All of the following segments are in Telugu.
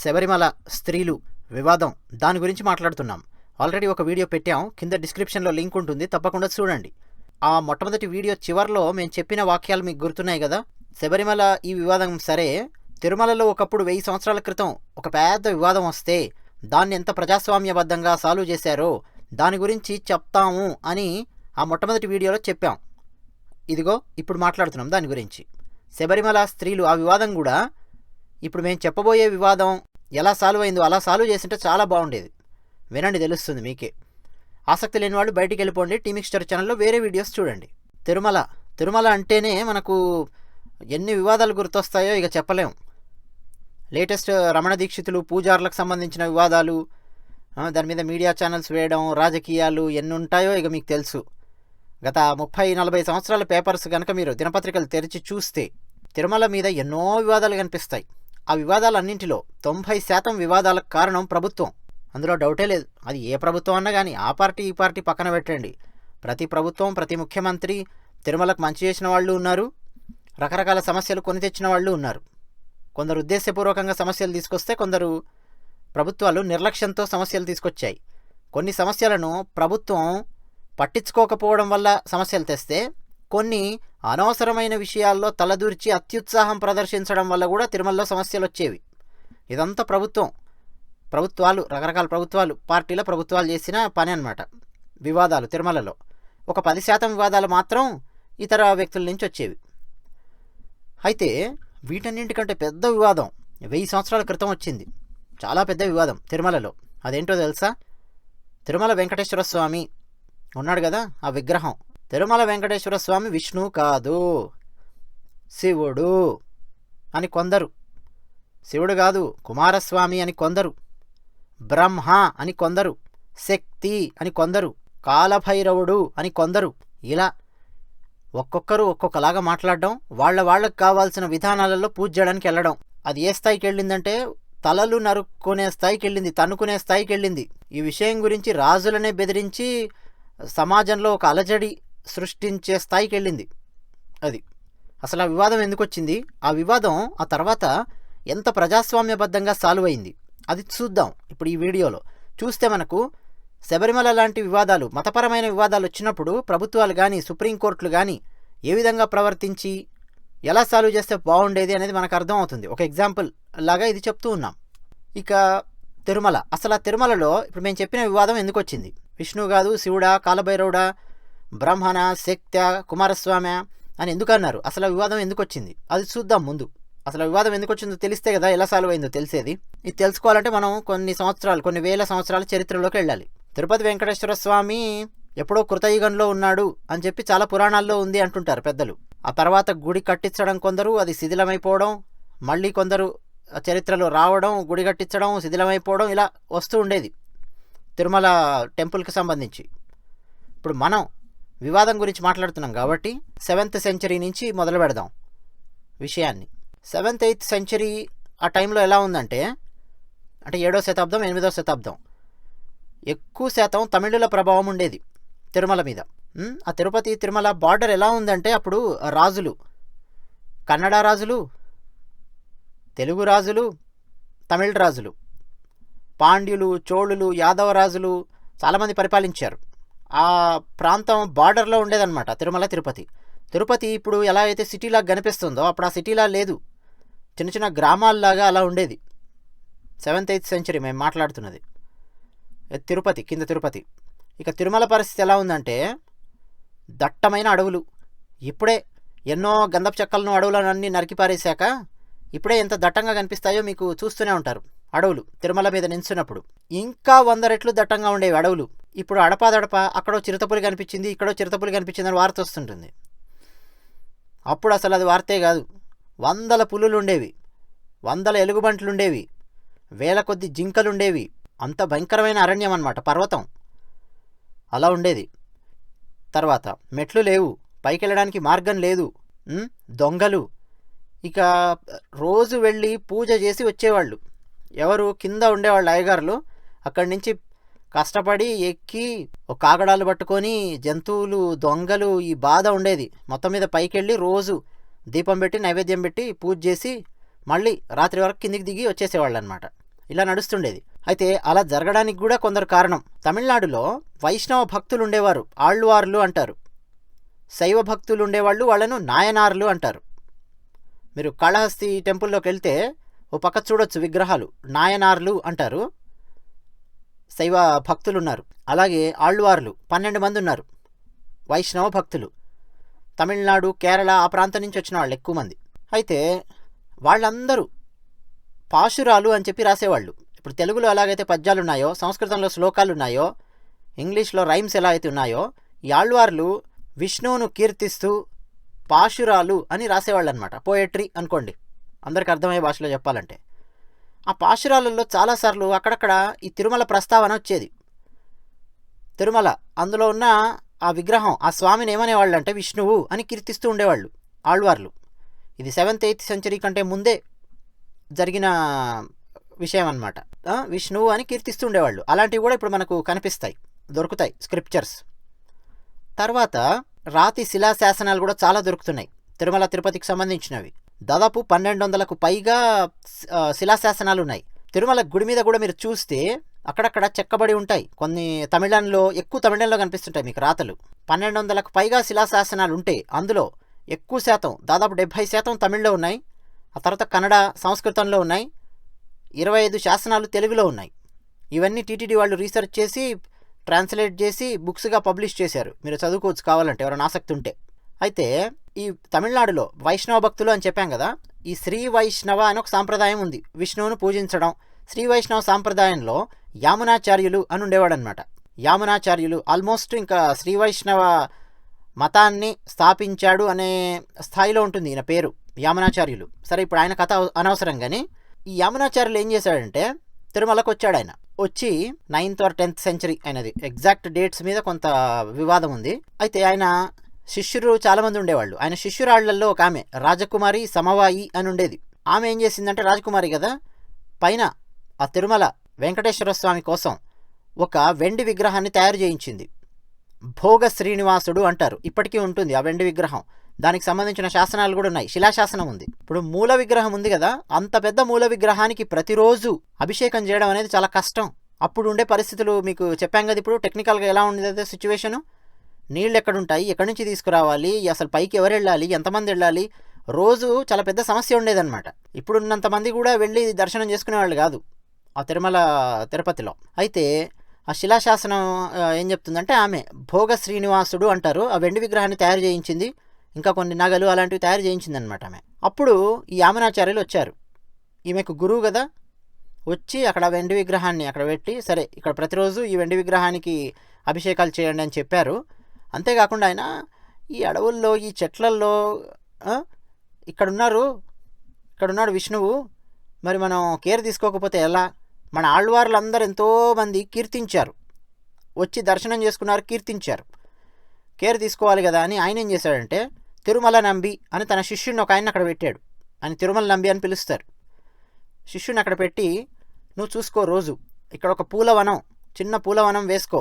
శబరిమల స్త్రీలు వివాదం దాని గురించి మాట్లాడుతున్నాం. ఆల్రెడీ ఒక వీడియో పెట్టాం, కింద డిస్క్రిప్షన్లో లింక్ ఉంటుంది, తప్పకుండా చూడండి. ఆ మొట్టమొదటి వీడియో చివర్లో మేము చెప్పిన వాక్యాలు మీకు గుర్తున్నాయి కదా. శబరిమల ఈ వివాదం సరే, తిరుమలలో ఒకప్పుడు 1000 సంవత్సరాల క్రితం ఒక పెద్ద వివాదం వస్తే దాన్ని ఎంత ప్రజాస్వామ్యబద్ధంగా సాల్వ్ చేశారో దాని గురించి చెప్తాము అని ఆ మొట్టమొదటి వీడియోలో చెప్పాం. ఇదిగో ఇప్పుడు మాట్లాడుతున్నాం దాని గురించి. శబరిమల స్త్రీలు ఆ వివాదం కూడా ఇప్పుడు మేము చెప్పబోయే వివాదం ఎలా సాల్వ్ అయిందో అలా సాల్వ్ చేసింటే చాలా బాగుండేది. వినండి, తెలుస్తుంది మీకే. ఆసక్తి లేని వాళ్ళు బయటికి వెళ్ళిపోండి, టీమిక్స్టర్ ఛానల్లో వేరే వీడియోస్ చూడండి. తిరుమల అంటేనే మనకు ఎన్ని వివాదాలు గుర్తొస్తాయో ఇక చెప్పలేం. లేటెస్ట్ రమణ దీక్షితులు పూజారులకు సంబంధించిన వివాదాలు, దాని మీద మీడియా ఛానల్స్ వేయడం, రాజకీయాలు ఎన్ని ఉంటాయో ఇక మీకు తెలుసు. గత 30-40 సంవత్సరాల పేపర్స్ కనుక మీరు దినపత్రికలు తెరిచి చూస్తే తిరుమల మీద ఎన్నో వివాదాలు కనిపిస్తాయి. ఆ వివాదాలన్నింటిలో 90% వివాదాలకు కారణం ప్రభుత్వం. అందులో డౌటే లేదు. అది ఏ ప్రభుత్వం అన్నా కానీ, ఆ పార్టీ ఈ పార్టీ పక్కన పెట్టండి, ప్రతి ప్రభుత్వం ప్రతి ముఖ్యమంత్రి తిరుమలకు మంచి చేసిన వాళ్ళు ఉన్నారు, రకరకాల సమస్యలు కొని తెచ్చిన వాళ్ళు ఉన్నారు. కొందరు ఉద్దేశపూర్వకంగా సమస్యలు తీసుకొస్తే, కొందరు ప్రభుత్వాలు నిర్లక్ష్యంతో సమస్యలు తీసుకొచ్చాయి. కొన్ని సమస్యలను ప్రభుత్వం పట్టించుకోకపోవడం వల్ల సమస్యలు తెస్తే, కొన్ని అనవసరమైన విషయాల్లో తలదూర్చి అత్యుత్సాహం ప్రదర్శించడం వల్ల కూడా తిరుమలలో సమస్యలు వచ్చేవి. ఇదంతా ప్రభుత్వాలు రకరకాల పార్టీల ప్రభుత్వాలు చేసిన పని అన్నమాట. వివాదాలు తిరుమలలో ఒక 10% వివాదాలు మాత్రం ఇతర వ్యక్తుల నుంచి వచ్చేవి. అయితే వీటన్నింటికంటే పెద్ద వివాదం 1000 సంవత్సరాల క్రితం వచ్చింది. చాలా పెద్ద వివాదం తిరుమలలో. అదేంటో తెలుసా? తిరుమల వెంకటేశ్వర స్వామి ఉన్నాడు కదా, ఆ విగ్రహం. తిరుమల వెంకటేశ్వర స్వామి విష్ణువు కాదు, శివుడు అని కొందరు, శివుడు కాదు కుమారస్వామి అని కొందరు, బ్రహ్మ అని కొందరు, శక్తి అని కొందరు, కాలభైరవుడు అని కొందరు. ఇలా ఒక్కొక్కరు ఒక్కొక్కలాగా మాట్లాడడం, వాళ్ళకు కావాల్సిన విధానాలలో పూజ చేయడానికి వెళ్ళడం. అది ఏ స్థాయికి వెళ్ళిందంటే తలలు నరుక్కునే స్థాయికి వెళ్ళింది, తన్నుకునే స్థాయికి వెళ్ళింది. ఈ విషయం గురించి రాజులనే బెదిరించి సమాజంలో ఒక అలజడి సృష్టించే స్థాయికి వెళ్ళింది. అది అసలు ఆ వివాదం ఎందుకు వచ్చింది, ఆ వివాదం ఆ తర్వాత ఎంత ప్రజాస్వామ్యబద్ధంగా సాల్వ్ అయింది అది చూద్దాం ఇప్పుడు ఈ వీడియోలో. చూస్తే మనకు శబరిమల లాంటి వివాదాలు, మతపరమైన వివాదాలు వచ్చినప్పుడు ప్రభుత్వాలు కానీ సుప్రీంకోర్టులు కానీ ఏ విధంగా ప్రవర్తించి ఎలా సాల్వ్ చేస్తే బాగుండేది అనేది మనకు అర్థం అవుతుంది. ఒక ఎగ్జాంపుల్ లాగా ఇది చెప్తూ ఉన్నాం. ఇక తిరుమల, అసలు ఆ తిరుమలలో ఇప్పుడు మేము చెప్పిన వివాదం ఎందుకు వచ్చింది? విష్ణువు కాదు, శివుడా, కాలభైరవుడా, బ్రహ్మణ, శక్త, కుమారస్వామి అని ఎందుకు అన్నారు? అసలు ఆ వివాదం ఎందుకు వచ్చింది అది చూద్దాం ముందు. అసలు వివాదం ఎందుకు వచ్చిందో తెలిస్తే కదా ఎలా సాల్వ్ అయిందో తెలిసేది. ఇది తెలుసుకోవాలంటే మనం కొన్ని వేల సంవత్సరాల చరిత్రలోకి వెళ్ళాలి. తిరుపతి వెంకటేశ్వర స్వామి ఎప్పుడో కృతయుగంలో ఉన్నాడు అని చెప్పి చాలా పురాణాల్లో ఉంది అంటుంటారు పెద్దలు. ఆ తర్వాత గుడి కట్టించడం కొందరు, అది శిథిలమైపోవడం, మళ్ళీ కొందరు చరిత్రలో రావడం, గుడి కట్టించడం, శిథిలమైపోవడం, ఇలా వస్తూ ఉండేది తిరుమల టెంపుల్కి సంబంధించి. ఇప్పుడు మనం వివాదం గురించి మాట్లాడుతున్నాం కాబట్టి 7th సెంచరీ నుంచి మొదలు పెడదాం విషయాన్ని. 7th 8th సెంచరీ ఆ టైంలో ఎలా ఉందంటే, 7వ శతాబ్దం 8వ శతాబ్దం ఎక్కువ శాతం తమిళుల ప్రభావం ఉండేది తిరుమల మీద. ఆ తిరుపతి తిరుమల బార్డర్ ఎలా ఉందంటే, అప్పుడు రాజులు, కన్నడ రాజులు, తెలుగు రాజులు, తమిళ రాజులు, పాండ్యులు, చోళులు, యాదవ రాజులు చాలామంది పరిపాలించారు. ఆ ప్రాంతం బార్డర్లో ఉండేదన్నమాట తిరుమల తిరుపతి ఇప్పుడు ఎలా అయితే సిటీలాగా కనిపిస్తుందో అప్పుడు ఆ సిటీలా లేదు, చిన్న చిన్న గ్రామాల్లాగా అలా ఉండేది. 7th 8th సెంచరీ మేము మాట్లాడుతున్నది కింద తిరుపతి. ఇక తిరుమల పరిస్థితి ఎలా ఉందంటే, దట్టమైన అడవులు. ఇప్పుడే ఎన్నో గంధపు చెక్కలను అడవులన్నీ నరికిపారేశాక ఇప్పుడే ఎంత దట్టంగా కనిపిస్తాయో మీకు చూస్తూనే ఉంటారు అడవులు. తిరుమల మీద నించున్నప్పుడు ఇంకా 100 రెట్లు దట్టంగా ఉండేవి అడవులు. ఇప్పుడు అడపాదడప అక్కడో చిరుతపులి కనిపించింది, ఇక్కడో చిరుతపులి కనిపించిందని వార్త వస్తుంటుంది. అప్పుడు అసలు అది వార్తే కాదు, 100 పులులు ఉండేవి, 100 ఎలుగుబంట్లు ఉండేవి, వేల కొద్ది జింకలుండేవి. అంత భయంకరమైన అరణ్యం అన్నమాట, పర్వతం అలా ఉండేది. తర్వాత మెట్లు లేవు, పైకి వెళ్ళడానికి మార్గం లేదు, దొంగలు. ఇక రోజు వెళ్ళి పూజ చేసి వచ్చేవాళ్ళు ఎవరు? కింద ఉండేవాళ్ళు అయ్యగారులు. అక్కడి నుంచి కష్టపడి ఎక్కి ఒక కాగడాలు పట్టుకొని జంతువులు, దొంగలు, ఈ బాధ ఉండేది. మొత్తం మీద పైకి వెళ్ళి రోజు దీపం పెట్టి నైవేద్యం పెట్టి పూజ చేసి మళ్ళీ రాత్రి వరకు కిందికి దిగి వచ్చేసేవాళ్ళు అనమాట. ఇలా నడుస్తుండేది. అయితే అలా జరగడానికి కూడా కొందరు కారణం. తమిళనాడులో వైష్ణవ భక్తులు ఉండేవారు, ఆళ్వార్లు అంటారు. శైవ భక్తులు ఉండేవాళ్ళు, వాళ్ళను నాయనార్లు అంటారు. మీరు కాళహస్తి టెంపుల్లోకి వెళ్తే ఓ పక్క చూడొచ్చు విగ్రహాలు, నాయనార్లు అంటారు. శైవ భక్తులు ఉన్నారు. అలాగే ఆళ్వార్లు 12 మంది ఉన్నారు, వైష్ణవ భక్తులు. తమిళనాడు, కేరళ ఆ ప్రాంతం నుంచి వచ్చిన వాళ్ళు ఎక్కువ మంది. అయితే వాళ్ళందరూ పాశురాలు అని చెప్పి రాసేవాళ్ళు. ఇప్పుడు తెలుగులో ఎలాగైతే పద్యాలు ఉన్నాయో, సంస్కృతంలో శ్లోకాలు ఉన్నాయో, ఇంగ్లీష్లో రైమ్స్ ఎలా అయితే ఉన్నాయో, ఈ ఆళ్వార్లు విష్ణువును కీర్తిస్తూ పాశురాలు అని రాసేవాళ్ళు అనమాట. పోయట్రీ అనుకోండి, అందరికి అర్థమయ్యే భాషలో చెప్పాలంటే. ఆ పాశురాలలో చాలాసార్లు అక్కడక్కడ ఈ తిరుమల ప్రస్తావన వచ్చేది. తిరుమల, అందులో ఉన్న ఆ విగ్రహం, ఆ స్వామిని ఏమనేవాళ్ళు అంటే విష్ణువు అని కీర్తిస్తూ ఉండేవాళ్ళు ఆళ్వార్లు. ఇది 7th 8th సెంచరీ కంటే ముందే జరిగిన విషయం అనమాట. విష్ణువు అని కీర్తిస్తూ ఉండేవాళ్ళు. అలాంటివి కూడా ఇప్పుడు మనకు కనిపిస్తాయి, దొరుకుతాయి స్క్రిప్చర్స్. తర్వాత రాతి శిలాశాసనాలు కూడా చాలా దొరుకుతున్నాయి తిరుమల తిరుపతికి సంబంధించినవి. దాదాపు 1200కు పైగా శిలాశాసనాలు ఉన్నాయి. తిరుమల గుడి మీద కూడా మీరు చూస్తే అక్కడక్కడ చెక్కబడి ఉంటాయి. కొన్ని ఎక్కువ తమిళంలో కనిపిస్తుంటాయి మీకు రాతలు. 1200కు పైగా శిలాశాసనాలు ఉంటే అందులో ఎక్కువ శాతం, దాదాపు 70% తమిళ్లో ఉన్నాయి. ఆ తర్వాత కన్నడ, సంస్కృతంలో ఉన్నాయి. 25 శాసనాలు తెలుగులో ఉన్నాయి. ఇవన్నీ టీటీడీ వాళ్ళు రీసెర్చ్ చేసి ట్రాన్స్లేట్ చేసి బుక్స్గా పబ్లిష్ చేశారు. మీరు చదువుకోవచ్చు కావాలంటే, ఎవరైనా ఆసక్తి ఉంటే. అయితే ఈ తమిళనాడులో వైష్ణవ భక్తులు అని చెప్పాం కదా, ఈ శ్రీ వైష్ణవ అని ఒక సాంప్రదాయం ఉంది, విష్ణువును పూజించడం. శ్రీ వైష్ణవ సాంప్రదాయంలో యామునాచార్యులు అని ఉండేవాడు అనమాట. యామునాచార్యులు ఆల్మోస్ట్ ఇంకా శ్రీ వైష్ణవ మతాన్ని స్థాపించాడు అనే స్థాయిలో ఉంటుంది ఈయన పేరు, యామునాచార్యులు. సరే, ఇప్పుడు ఆయన కథ అనవసరం. కానీ ఈ యామునాచార్యులు ఏం చేశాడంటే తిరుమలకు వచ్చాడు. ఆయన వచ్చి 9th or 10th సెంచరీ అయినది, ఎగ్జాక్ట్ డేట్స్ మీద కొంత వివాదం ఉంది. అయితే ఆయన శిష్యులు చాలామంది ఉండేవాళ్ళు. ఆయన శిష్యురాళ్లలో ఒక ఆమె రాజకుమారి సమవాయి అని ఉండేది. ఆమె ఏం చేసిందంటే, రాజకుమారి కదా, పైన ఆ తిరుమల వెంకటేశ్వర స్వామి కోసం ఒక వెండి విగ్రహాన్ని తయారు చేయించింది. భోగ శ్రీనివాసుడు అంటారు, ఇప్పటికీ ఉంటుంది ఆ వెండి విగ్రహం. దానికి సంబంధించిన శాసనాలు కూడా ఉన్నాయి, శిలాశాసనం ఉంది. ఇప్పుడు మూల విగ్రహం ఉంది కదా, అంత పెద్ద మూల విగ్రహానికి ప్రతిరోజు అభిషేకం చేయడం అనేది చాలా కష్టం. అప్పుడు ఉండే పరిస్థితులు మీకు చెప్పాం కదా. ఇప్పుడు టెక్నికల్గా ఎలా ఉండేది సిచ్యువేషను, నీళ్ళు ఎక్కడుంటాయి, ఎక్కడి నుంచి తీసుకురావాలి, అసలు పైకి ఎవరు వెళ్ళాలి, ఎంతమంది వెళ్ళాలి, రోజు చాలా పెద్ద సమస్య ఉండేదన్నమాట. ఇప్పుడున్నంతమంది కూడా వెళ్ళి దర్శనం చేసుకునేవాళ్ళు కాదు ఆ తిరుపతిలో. అయితే ఆ శిలాశాసనం ఏం చెప్తుందంటే, ఆమె భోగ శ్రీనివాసుడు అంటారు, ఆ వెండి విగ్రహాన్ని తయారు చేయించింది. ఇంకా కొన్ని నగలు అలాంటివి తయారు చేయించింది అనమాట ఆమె. అప్పుడు ఈ యామునాచార్యులు వచ్చారు, ఈమెకు గురువు కదా, వచ్చి అక్కడ వెండి విగ్రహాన్ని అక్కడ పెట్టి, సరే ఇక్కడ ప్రతిరోజు ఈ వెండి విగ్రహానికి అభిషేకాలు చేయండి అని చెప్పారు. అంతేకాకుండా ఆయన ఈ అడవుల్లో, ఈ చెట్లల్లో ఇక్కడున్నాడు విష్ణువు, మరి మనం కేర్ తీసుకోకపోతే ఎలా? మన ఆళ్వార్లందరూ ఎంతోమంది కీర్తించారు, వచ్చి దర్శనం చేసుకున్నారు, కీర్తించారు, కేర్ తీసుకోవాలి కదా అని ఆయన ఏం చేశాడంటే, తిరుమల నంబి అని తన శిష్యుడిని ఒక ఆయన అక్కడ పెట్టాడు. ఆయన తిరుమల నంబి అని పిలుస్తారు. శిష్యుని అక్కడ పెట్టి, నువ్వు చూసుకో, రోజు ఇక్కడ ఒక పూలవనం, చిన్న పూలవనం వేసుకో,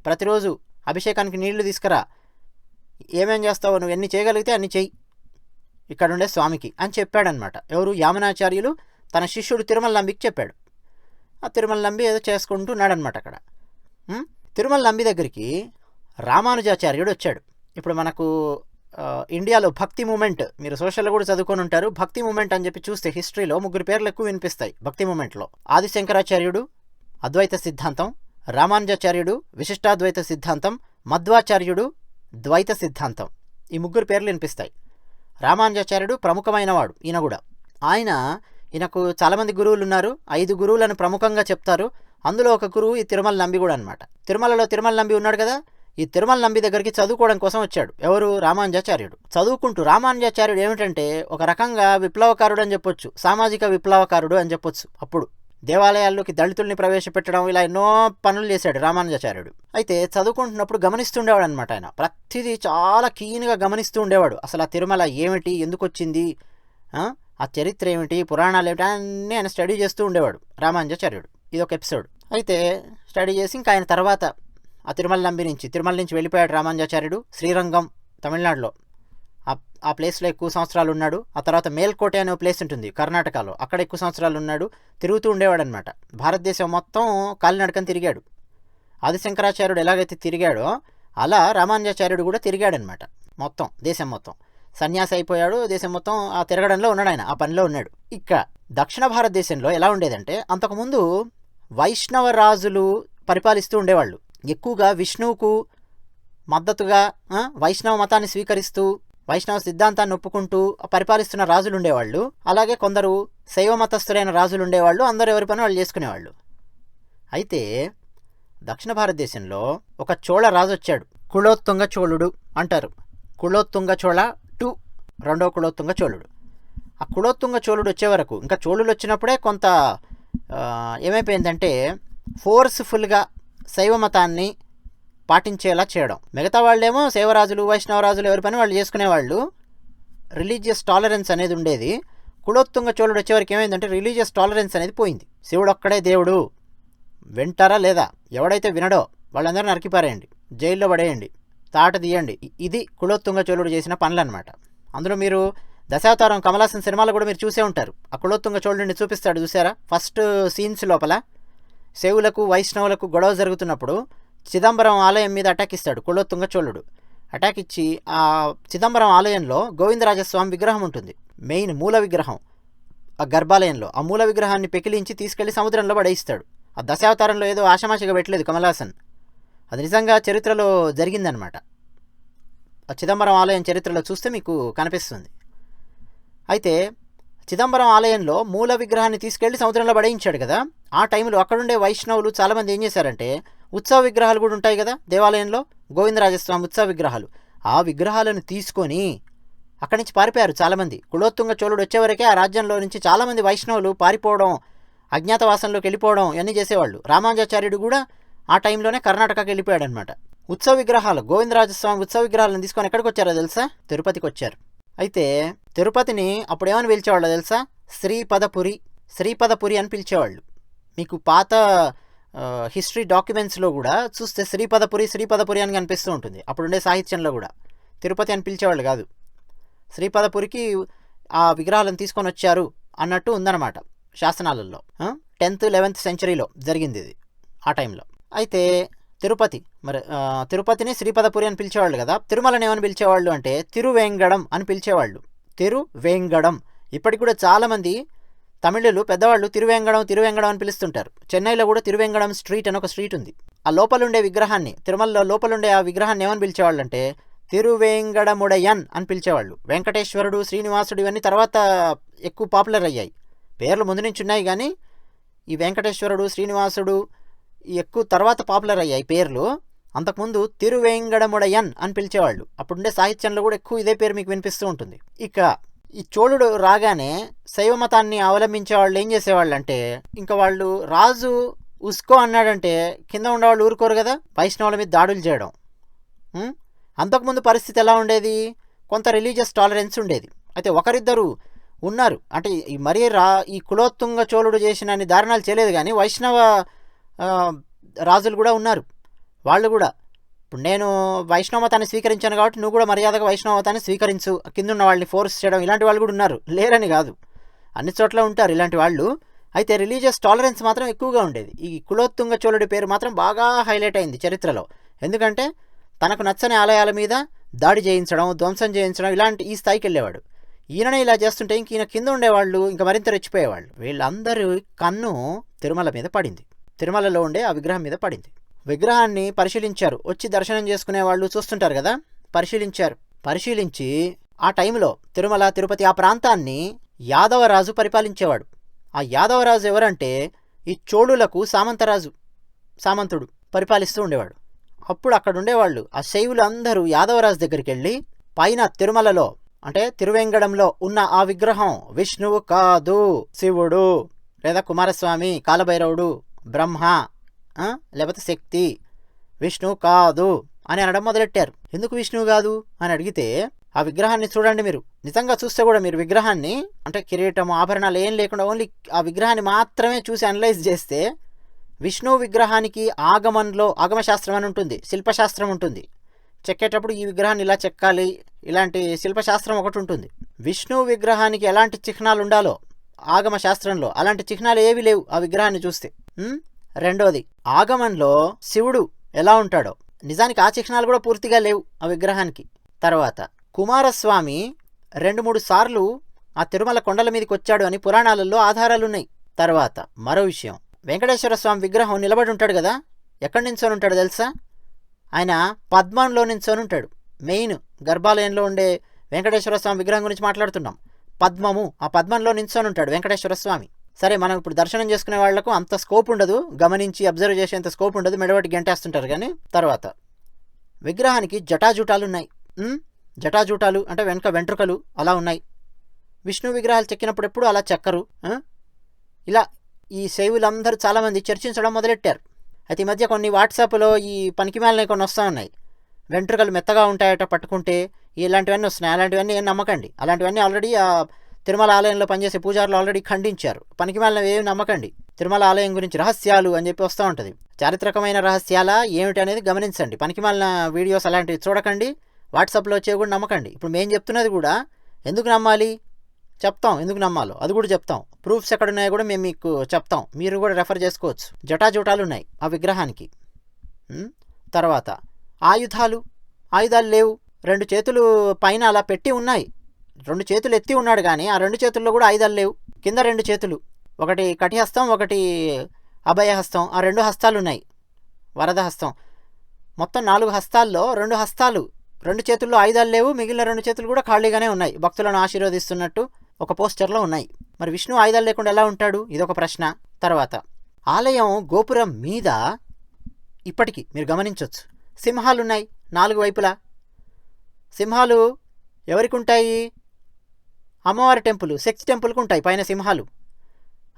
ప్రతిరోజు అభిషేకానికి నీళ్లు తీసుకురా, ఏమేం చేస్తావో నువ్వు ఎన్ని చేయగలిగితే అన్ని చెయ్యి ఇక్కడుండే స్వామికి అని చెప్పాడనమాట. ఎవరు? యామునాచార్యులు తన శిష్యుడు తిరుమల నంబికి చెప్పాడు. ఆ తిరుమల నంబి ఏదో చేసుకుంటున్నాడనమాట అక్కడ. తిరుమల నంబి దగ్గరికి రామానుజాచార్యుడు వచ్చాడు. ఇప్పుడు మనకు ఇండియాలో భక్తి మూమెంట్, మీరు సోషల్లో కూడా చదువుకొని ఉంటారు, భక్తి మూమెంట్ అని చెప్పి చూస్తే హిస్టరీలో 3 పేర్లు ఎక్కువ వినిపిస్తాయి భక్తి మూమెంట్లో. ఆదిశంకరాచార్యుడు అద్వైత సిద్ధాంతం, రామానుజాచార్యుడు విశిష్టాద్వైత సిద్ధాంతం, మధ్వాచార్యుడు ద్వైత సిద్ధాంతం, ఈ 3 పేర్లు వినిపిస్తాయి. రామానుజాచార్యుడు ప్రముఖమైనవాడు. ఈయన కూడా ఈయనకు చాలామంది గురువులు ఉన్నారు. 5 గురువులను ప్రముఖంగా చెప్తారు. అందులో ఒక గురువు ఈ తిరుమల నంబి కూడా అనమాట. తిరుమలలో తిరుమల నంబి ఉన్నాడు కదా, ఈ తిరుమల నంబి దగ్గరికి చదువుకోవడం కోసం వచ్చాడు. ఎవరు? రామానుజాచార్యుడు. చదువుకుంటూ రామానుజాచార్యుడు ఏమిటంటే ఒక రకంగా విప్లవకారుడు అని చెప్పొచ్చు, సామాజిక విప్లవకారుడు అని చెప్పొచ్చు. అప్పుడు దేవాలయాల్లోకి దళితుల్ని ప్రవేశపెట్టడం, ఇలా ఎన్నో పనులు చేశాడు రామానుజాచార్యుడు. అయితే చదువుకుంటున్నప్పుడు గమనిస్తుండేవాడు అనమాట. ఆయన ప్రతిదీ చాలా కీన్గా గమనిస్తూ ఉండేవాడు. అసలు ఆ తిరుమల ఏమిటి, ఎందుకు వచ్చింది, ఆ చరిత్ర ఏమిటి, పురాణాలు ఏమిటి, అన్నీ ఆయన స్టడీ చేస్తూ ఉండేవాడు రామానుజాచార్యుడు. ఇది ఒక ఎపిసోడ్. అయితే స్టడీ చేసి ఇంకా ఆయన తర్వాత ఆ తిరుమల నుంచి వెళ్ళిపోయాడు రామానుజాచార్యుడు. శ్రీరంగం తమిళనాడులో ఆ ప్లేస్లో ఎక్కువ సంవత్సరాలు ఉన్నాడు. ఆ తర్వాత మేల్కోటె అనే ప్లేస్ ఉంటుంది కర్ణాటకలో, అక్కడ ఎక్కువ సంవత్సరాలు ఉన్నాడు. తిరుగుతూ ఉండేవాడు అనమాట. భారతదేశం మొత్తం కాలినడకని తిరిగాడు. ఆదిశంకరాచార్యుడు ఎలాగైతే తిరిగాడో అలా రామానుజాచార్యుడు కూడా తిరిగాడనమాట. మొత్తం దేశం మొత్తం సన్యాసి అయిపోయాడు. దేశం మొత్తం ఆ తిరగడంలో ఉన్నాడు, ఆయన ఆ పనిలో ఉన్నాడు. ఇక దక్షిణ భారతదేశంలో ఎలా ఉండేదంటే అంతకుముందు వైష్ణవ రాజులు పరిపాలిస్తూ ఉండేవాళ్ళు. ఎక్కువగా విష్ణువుకు మద్దతుగా వైష్ణవ మతాన్ని స్వీకరిస్తూ వైష్ణవ సిద్ధాంతాన్ని ఒప్పుకుంటూ పరిపాలిస్తున్న రాజులు ఉండేవాళ్ళు. అలాగే కొందరు శైవ మతస్థులైన రాజులు ఉండేవాళ్ళు. అందరూ ఎవరి పని వాళ్ళు చేసుకునేవాళ్ళు. అయితే దక్షిణ భారతదేశంలో ఒక చోళ రాజు వచ్చాడు. కులోత్తుంగ చోళుడు అంటారు. కులోత్తుంగ చోళ టు రెండవ కులోత్తుంగ చోళుడు. ఆ కులోత్తుంగ చోళుడు వచ్చే వరకు, ఇంకా చోళులు వచ్చినప్పుడే కొంత ఏమైపోయిందంటే ఫోర్స్ఫుల్గా శైవ మతాన్ని పాటించేలా చేయడం. మిగతా వాళ్ళేమో శైవరాజులు వైష్ణవరాజులు ఎవరి పని వాళ్ళు చేసుకునేవాళ్ళు. రిలీజియస్ టాలరెన్స్ అనేది ఉండేది. కులోత్తుంగ చోళుడు వచ్చేవరకు ఏమైందంటే రిలీజియస్ టాలరెన్స్ అనేది పోయింది. శివుడు ఒక్కడే దేవుడు, వింటారా లేదా? ఎవడైతే వినడో వాళ్ళందరూ నరికిపారేయండి, జైల్లో పడేయండి, తాట తీయండి. ఇది కులోత్తుంగ చోళుడు చేసిన పనులన్నమాట. అందులో మీరు దశావతారం కమలాసన్ సినిమాలో కూడా మీరు చూసే ఉంటారు. ఆ కులోత్తుంగ చోళుడిని చూపిస్తాడు, చూసారా? ఫస్ట్ సీన్స్ లోపల శైవులకు వైష్ణవులకు గొడవ జరుగుతున్నప్పుడు చిదంబరం ఆలయం మీద అటాక్ ఇస్తాడు కులోత్తుంగ చోళుడు. అటాక్ ఇచ్చి ఆ చిదంబరం ఆలయంలో గోవిందరాజస్వామి విగ్రహం ఉంటుంది, మెయిన్ మూల విగ్రహం. ఆ గర్భాలయంలో ఆ మూల విగ్రహాన్ని పెకిలించి తీసుకెళ్లి సముద్రంలో పడేయిస్తాడు. ఆ దశావతారంలో ఏదో ఆషామాషిగా పెట్టలేదు కమలాసన్, అది నిజంగా చరిత్రలో జరిగిందనమాట. ఆ చిదంబరం ఆలయం చరిత్రలో చూస్తే మీకు కనిపిస్తుంది. అయితే చిదంబరం ఆలయంలో మూల విగ్రహాన్ని తీసుకెళ్లి సముద్రంలో పడేయించాడు కదా. ఆ టైంలో అక్కడుండే వైష్ణవులు చాలామంది ఏం చేశారంటే, ఉత్సవ విగ్రహాలు కూడా ఉంటాయి కదా దేవాలయంలో, గోవిందరాజస్వామి ఉత్సవ విగ్రహాలు, ఆ విగ్రహాలను తీసుకొని అక్కడి నుంచి పారిపోయారు చాలామంది. కులోత్తుంగ చోళుడు వచ్చేవరకే ఆ రాజ్యంలో నుంచి చాలామంది వైష్ణవులు పారిపోవడం, అజ్ఞాతవాసంలోకి వెళ్ళిపోవడం ఇవన్నీ చేసేవాళ్ళు. రామానుజాచార్యుడు కూడా ఆ టైంలోనే కర్ణాటకకి వెళ్ళిపోయాడు అనమాట. ఉత్సవ విగ్రహాలు, గోవిందరాజస్వామి ఉత్సవ విగ్రహాలను తీసుకొని ఎక్కడికి వచ్చారో తెలుసా? తిరుపతికి వచ్చారు. అయితే తిరుపతిని అప్పుడు ఏమని పిలిచేవాళ్ళు తెలుసా? శ్రీపదపురి, శ్రీపదపురి అని పిలిచేవాళ్ళు. మీకు పాత హిస్టరీ డాక్యుమెంట్స్లో కూడా చూస్తే శ్రీపదపురి శ్రీపదపురి అని కనిపిస్తూ ఉంటుంది. అప్పుడుండే సాహిత్యంలో కూడా తిరుపతి అని పిలిచేవాళ్ళు కాదు. శ్రీపదపురికి ఆ విగ్రహాలను తీసుకొని వచ్చారు అన్నట్టు ఉందన్నమాట శాసనాలలో. 10th 11th సెంచరీలో జరిగింది ఇది ఆ టైంలో. అయితే తిరుపతి, మరి తిరుపతిని శ్రీపదపురి అని పిలిచేవాళ్ళు కదా. తిరుమలని ఏమని పిలిచేవాళ్ళు అంటే తిరువేంగడం అని పిలిచేవాళ్ళు. తిరువేంగడం. ఇప్పటికి కూడా చాలామంది తమిళులు పెద్దవాళ్ళు తిరువేంగడం తిరువేంగడం అని పిలుస్తుంటారు. చెన్నైలో కూడా తిరువేంగడం స్ట్రీట్ అని ఒక స్ట్రీట్ ఉంది. ఆ లోపలుండే విగ్రహాన్ని, తిరుమలలో లోపలుండే ఆ విగ్రహాన్ని ఏమని పిలిచేవాళ్ళు అంటే తిరువేంగడముడయన్ అని పిలిచేవాళ్ళు. వెంకటేశ్వరుడు, శ్రీనివాసుడు ఇవన్నీ తర్వాత ఎక్కువ పాపులర్ అయ్యాయి. పేర్లు ముందు నుంచి ఉన్నాయి కానీ ఈ వెంకటేశ్వరుడు, శ్రీనివాసుడు ఎక్కువ తర్వాత పాపులర్ అయ్యాయి పేర్లు. అంతకుముందు తిరువేంగడముడయన్ అని పిలిచేవాళ్ళు. అప్పుడుండే సాహిత్యంలో కూడా ఎక్కువ ఇదే పేరు మీకు వినిపిస్తూ ఉంటుంది. ఇక ఈ చోళుడు రాగానే శైవ మతాన్ని అవలంబించే వాళ్ళు ఏం చేసేవాళ్ళు అంటే, ఇంకా వాళ్ళు రాజు ఉస్కో అన్నాడంటే కింద ఉండేవాళ్ళు ఊరుకోరు కదా, వైష్ణవుల మీద దాడులు చేయడం. అంతకుముందు పరిస్థితి ఎలా ఉండేది? కొంత రిలీజియస్ టాలరెన్స్ ఉండేది. అయితే ఒకరిద్దరు ఉన్నారు అంటే మరీ ఈ కులోత్తుంగ చోళుడు చేసిన దారుణాలు చేయలేదు కానీ వైష్ణవ రాజులు కూడా ఉన్నారు. వాళ్ళు కూడా ఇప్పుడు నేను వైష్ణవ మతాన్ని స్వీకరించాను కాబట్టి నువ్వు కూడా మర్యాదగా వైష్ణవ మతాన్ని స్వీకరించు, కింద ఉన్న వాళ్ళని ఫోర్స్ చేయడం, ఇలాంటి వాళ్ళు కూడా ఉన్నారు. లేరని కాదు, అన్ని చోట్ల ఉంటారు ఇలాంటి వాళ్ళు. అయితే రిలీజియస్ టాలరెన్స్ మాత్రం ఎక్కువగా ఉండేది. ఈ కులోత్తుంగ చోళుడి పేరు మాత్రం బాగా హైలైట్ అయింది చరిత్రలో. ఎందుకంటే తనకు నచ్చని ఆలయాల మీద దాడి చేయించడం, ధ్వంసం చేయించడం, ఇలాంటి ఈ స్థాయికి వెళ్ళేవాడు. ఈయననే ఇలా చేస్తుంటే ఇంక ఈయన కింద ఉండేవాళ్ళు ఇంకా మరింత రెచ్చిపోయేవాళ్ళు. వీళ్ళందరూ కన్ను తిరుమల మీద పడింది, తిరుమలలో ఉండే ఆ విగ్రహం మీద పడింది. విగ్రహాన్ని పరిశీలించారు. వచ్చి దర్శనం చేసుకునే వాళ్ళు చూస్తుంటారు కదా, పరిశీలించి ఆ టైంలో తిరుమల, తిరుపతి ఆ ప్రాంతాన్ని యాదవరాజు పరిపాలించేవాడు. ఆ యాదవరాజు ఎవరంటే ఈ చోళులకు సామంతుడు పరిపాలిస్తూ ఉండేవాడు. అప్పుడు అక్కడ ఉండేవాళ్ళు ఆ శైవులు అందరూ యాదవరాజు దగ్గరికి వెళ్ళి పైన తిరుమలలో అంటే తిరువేంగడంలో ఉన్న ఆ విగ్రహం విష్ణువు కాదు, శివుడు లేదా కుమారస్వామి, కాలభైరవుడు, బ్రహ్మ లేకపోతే శక్తి, విష్ణువు కాదు అని అనడం మొదలెట్టారు. ఎందుకు విష్ణువు కాదు అని అడిగితే ఆ విగ్రహాన్ని చూడండి, మీరు నిజంగా చూస్తే కూడా మీరు విగ్రహాన్ని అంటే కిరీటం, ఆభరణాలు ఏం లేకుండా ఓన్లీ ఆ విగ్రహాన్ని మాత్రమే చూసి అనలైజ్ చేస్తే విష్ణువు విగ్రహానికి ఆగమంలో ఆగమశాస్త్రం అని ఉంటుంది, శిల్పశాస్త్రం ఉంటుంది, చెక్కేటప్పుడు ఈ విగ్రహాన్ని ఇలా చెక్కాలి, ఇలాంటి శిల్పశాస్త్రం ఒకటి ఉంటుంది. విష్ణు విగ్రహానికి ఎలాంటి చిహ్నాలు ఉండాలో ఆగమ శాస్త్రంలో అలాంటి చిహ్నాలు ఏవి లేవు ఆ విగ్రహాన్ని చూస్తే. రెండోది, ఆగమంలో శివుడు ఎలా ఉంటాడో నిజానికి ఆ చిహ్నాలు కూడా పూర్తిగా లేవు ఆ విగ్రహానికి. తర్వాత కుమారస్వామి 2-3 సార్లు ఆ తిరుమల కొండల మీదకి వచ్చాడు అని పురాణాలలో ఆధారాలున్నాయి. తర్వాత మరో విషయం, వెంకటేశ్వర స్వామి విగ్రహం నిలబడి ఉంటాడు కదా, ఎక్కడి నించొని ఉంటాడు తెలుసా? ఆయన పద్మంలో నించొని ఉంటాడు. మెయిన్ గర్భాలయంలో ఉండే వెంకటేశ్వర స్వామి విగ్రహం గురించి మాట్లాడుతున్నాం. పద్మము, ఆ పద్మంలో నించొని ఉంటాడు వెంకటేశ్వర స్వామి. సరే, మనం ఇప్పుడు దర్శనం చేసుకునే వాళ్లకు అంత స్కోప్ ఉండదు, గమనించి అబ్జర్వ్ చేసేంత స్కోప్ ఉండదు, మెడబట్టి గంటేస్తుంటారు. కానీ తర్వాత విగ్రహానికి జటాజూటాలు ఉన్నాయి. జటాజూటాలు అంటే వెనుక వెంట్రుకలు అలా ఉన్నాయి. విష్ణు విగ్రహాలు చెక్కినప్పుడు ఎప్పుడు అలా చెక్కరు. ఇలా ఈ శైవులందరూ చాలామంది చర్చించడం మొదలెట్టారు. అయితే ఈ మధ్య కొన్ని వాట్సాప్లో ఈ పనికిమాలినవి కొన్ని వస్తూ ఉన్నాయి. వెంట్రుకలు మెత్తగా ఉంటాయట పట్టుకుంటే, ఇలాంటివన్నీ వస్తున్నాయి. అలాంటివన్నీ ఏం నమ్మకండి. అలాంటివన్నీ ఆల్రెడీ ఆ తిరుమల ఆలయంలో పనిచేసే పూజారులు ఆల్రెడీ ఖండించారు. పనికిమాలినవి ఏమి నమ్మకండి. తిరుమల ఆలయం గురించి రహస్యాలు అని చెప్పి వస్తూ ఉంటుంది. చారిత్రకమైన రహస్యాలా ఏమిటి అనేది గమనించండి. పనికిమాలిన వీడియోస్ అలాంటివి చూడకండి. వాట్సాప్లో వచ్చేవి కూడా నమ్మకండి. ఇప్పుడు మేము చెప్తున్నది కూడా ఎందుకు నమ్మాలి చెప్తాం, ఎందుకు నమ్మాలో అది కూడా చెప్తాం. ప్రూఫ్స్ ఎక్కడున్నాయో కూడా మేము మీకు చెప్తాం, మీరు కూడా రెఫర్ చేసుకోవచ్చు. జటాజూటాలు ఉన్నాయి ఆ విగ్రహానికి. తర్వాత ఆయుధాలు లేవు. 2 చేతులు పైన అలా పెట్టి ఉన్నాయి. 2 చేతులు ఎత్తి ఉన్నాడు కానీ ఆ 2 చేతుల్లో కూడా ఆయుధాలు లేవు. కింద 2 చేతులు, ఒకటి కటిహస్తం, ఒకటి అభయహస్తం, ఆ 2 హస్తాలు ఉన్నాయి. వరద హస్తం, మొత్తం 4 హస్తాల్లో 2 హస్తాలు, 2 చేతుల్లో ఆయుధాలు లేవు. మిగిలిన 2 చేతులు కూడా ఖాళీగానే ఉన్నాయి, భక్తులను ఆశీర్వదిస్తున్నట్టు ఒక పోస్టర్లో ఉన్నాయి. మరి విష్ణు ఆయుధాలు లేకుండా ఎలా ఉంటాడు? ఇదొక ప్రశ్న. తర్వాత ఆలయం గోపురం మీద ఇప్పటికీ మీరు గమనించవచ్చు సింహాలున్నాయి 4 వైపులా. సింహాలు ఎవరికి ఉంటాయి? అమ్మవారి టెంపుల్, శక్తి టెంపుల్కి ఉంటాయి పైన సింహాలు.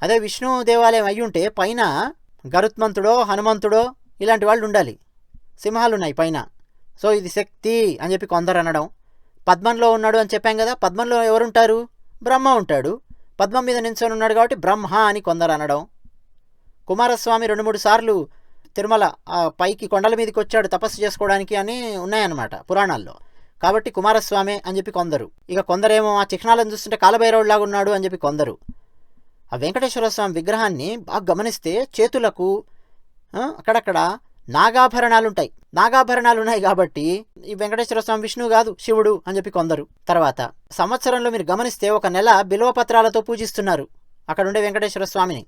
అదే విష్ణు దేవాలయం అయ్యుంటే పైన గరుత్మంతుడో హనుమంతుడో ఇలాంటి వాళ్ళు ఉండాలి. సింహాలున్నాయి పైన. సో ఇది శక్తి అని చెప్పి కొందరు అనడం. పద్మంలో ఉన్నాడు అని చెప్పాం కదా, పద్మంలో ఎవరుంటారు? బ్రహ్మ ఉంటాడు. పద్మం మీద నించొని ఉన్నాడు కాబట్టి బ్రహ్మ అని కొందరు అనడం. కుమారస్వామి 2-3 సార్లు తిరుమల పైకి కొండల మీదకి వచ్చాడు తపస్సు చేసుకోవడానికి అని ఉన్నాయన్నమాట పురాణాల్లో. కాబట్టి కుమారస్వామి అని చెప్పి కొందరు. ఇక కొందరేమో ఆ చిహ్నాలను చూస్తుంటే కాలభైరవుడిలాగా ఉన్నాడు అని చెప్పి కొందరు. ఆ వెంకటేశ్వర స్వామి విగ్రహాన్ని బాగా గమనిస్తే చేతులకు అక్కడక్కడ నాగాభరణాలు ఉంటాయి. నాగాభరణాలు ఉన్నాయి కాబట్టి ఈ వెంకటేశ్వర స్వామి విష్ణువు కాదు శివుడు అని చెప్పి కొందరు. తర్వాత సంవత్సరంలో మీరు గమనిస్తే 1 నెల బిల్వపత్రాలతో పూజిస్తున్నారు అక్కడ ఉండే వెంకటేశ్వర స్వామిని.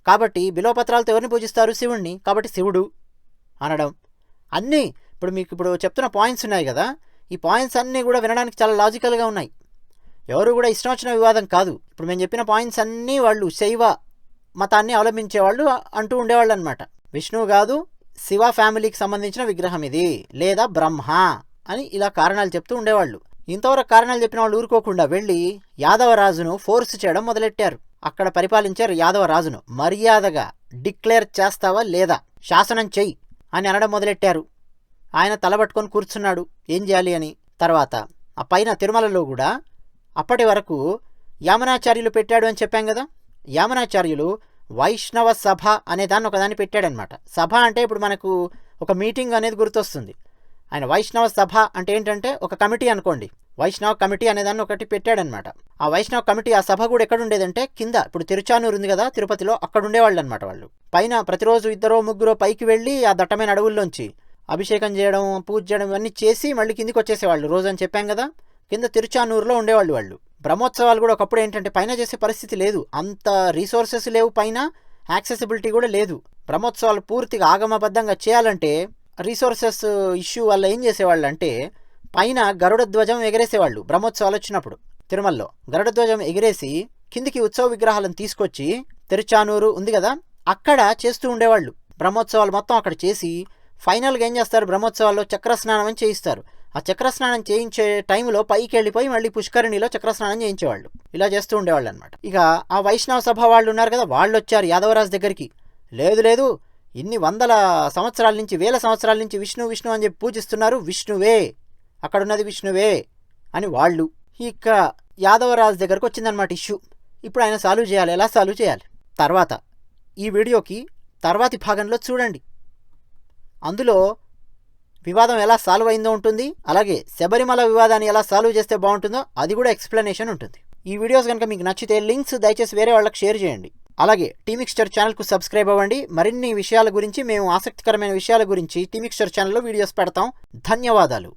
కాబట్టి బిల్వపత్రాలతో ఎవరిని పూజిస్తారు? శివుణ్ణి. కాబట్టి శివుడు అనడం. అన్నీ ఇప్పుడు చెప్తున్న పాయింట్స్ ఉన్నాయి కదా, ఈ పాయింట్స్ అన్నీ కూడా వినడానికి చాలా లాజికల్గా ఉన్నాయి. ఎవరు కూడా ఇష్టం వచ్చిన వివాదం కాదు. ఇప్పుడు మేము చెప్పిన పాయింట్స్ అన్నీ వాళ్ళు శైవ మతాన్ని అవలంబించేవాళ్ళు అంటూ ఉండేవాళ్ళు అనమాట. విష్ణువు కాదు, శివ ఫ్యామిలీకి సంబంధించిన విగ్రహం ఇది, లేదా బ్రహ్మ అని ఇలా కారణాలు చెప్తూ ఉండేవాళ్ళు. ఇంతవరకు కారణాలు చెప్పిన వాళ్ళు ఊరుకోకుండా వెళ్ళి యాదవరాజును ఫోర్స్ చేయడం మొదలెట్టారు. అక్కడ పరిపాలించారు యాదవరాజును. మర్యాదగా డిక్లేర్ చేస్తావా లేదా, శాసనం చెయ్యి అని అనడం మొదలెట్టారు. ఆయన తలబట్టుకొని కూర్చున్నాడు ఏం చేయాలి అని. తర్వాత ఆ పైన తిరుమలలో కూడా అప్పటి వరకు యామనాచార్యులు పెట్టాడు అని చెప్పాం కదా, యామనాచార్యులు వైష్ణవ సభ అనే దాన్ని ఒకదాన్ని పెట్టాడనమాట. సభ అంటే ఇప్పుడు మనకు ఒక మీటింగ్ అనేది గుర్తొస్తుంది. ఆయన వైష్ణవ సభ అంటే ఏంటంటే ఒక కమిటీ అనుకోండి, వైష్ణవ కమిటీ అనేదాన్ని ఒకటి పెట్టాడనమాట. ఆ వైష్ణవ కమిటీ ఆ సభ కూడా ఎక్కడ ఉండేదంటే కింద, ఇప్పుడు తిరుచానూరు ఉంది కదా తిరుపతిలో, అక్కడ ఉండేవాళ్ళు అనమాట. వాళ్ళు పైన ప్రతిరోజు 2-3 పైకి వెళ్ళి ఆ దట్టమైన అడవుల్లోంచి అభిషేకం చేయడం, పూజ చేయడం ఇవన్నీ చేసి మళ్ళీ కిందికి వచ్చేసేవాళ్ళు రోజు అని చెప్పాం కదా. కింద తిరుచానూరులో ఉండేవాళ్ళు వాళ్ళు. బ్రహ్మోత్సవాలు కూడా ఒకప్పుడు ఏంటంటే పైన చేసే పరిస్థితి లేదు, అంత రీసోర్సెస్ లేవు, పైన యాక్సెసిబిలిటీ కూడా లేదు. బ్రహ్మోత్సవాలు పూర్తిగా ఆగమబద్ధంగా చేయాలంటే రీసోర్సెస్ ఇష్యూ వల్ల ఏం చేసేవాళ్ళు అంటే పైన గరుడ ధ్వజం ఎగరేసేవాళ్ళు. బ్రహ్మోత్సవాలు వచ్చినప్పుడు తిరుమలలో గరుడ ధ్వజం ఎగిరేసి కిందికి ఉత్సవ విగ్రహాలను తీసుకొచ్చి తిరుచానూరు ఉంది కదా అక్కడ చేస్తూ ఉండేవాళ్ళు. బ్రహ్మోత్సవాలు మొత్తం అక్కడ చేసి ఫైనల్గా ఏం చేస్తారు, బ్రహ్మోత్సవాల్లో చక్రస్నానం అని చేయిస్తారు. ఆ చక్రస్నానం చేయించే టైంలో పైకి వెళ్ళిపోయి మళ్ళీ పుష్కరిణిలో చక్రస్నానం చేయించేవాళ్ళు. ఇలా చేస్తూ ఉండేవాళ్ళు అనమాట. ఇక ఆ వైష్ణవ సభ వాళ్ళు ఉన్నారు కదా, వాళ్ళు వచ్చారు యాదవరాజు దగ్గరికి. లేదు ఇన్ని 100 సంవత్సరాల నుంచి 1000 సంవత్సరాల నుంచి విష్ణు విష్ణు అని చెప్పి పూజిస్తున్నారు, విష్ణువే అక్కడున్నది విష్ణువే అని వాళ్ళు. ఇక యాదవరాజు దగ్గరకు వచ్చిందనమాట ఇష్యూ. ఇప్పుడు ఆయన సాల్వ్ చేయాలి. ఎలా సాల్వ్ చేయాలి? తర్వాత ఈ వీడియోకి తర్వాతి భాగంలో చూడండి. అందులో వివాదం ఎలా సాల్వ్ అయిందో ఉంటుంది, అలాగే శబరిమల వివాదాన్ని ఎలా సాల్వ్ చేస్తే బాగుంటుందో అది కూడా ఎక్స్ప్లెనేషన్ ఉంటుంది. ఈ వీడియోస్ కనుక మీకు నచ్చితే లింక్స్ దయచేసి వేరే వాళ్ళకి షేర్ చేయండి. అలాగే టీమిక్స్చర్ ఛానల్కు సబ్స్క్రైబ్ అవ్వండి. మరిన్ని విషయాల గురించి, మేము ఆసక్తికరమైన విషయాల గురించి టీమిక్స్చర్ ఛానల్లో వీడియోస్ పెడతాం. ధన్యవాదాలు.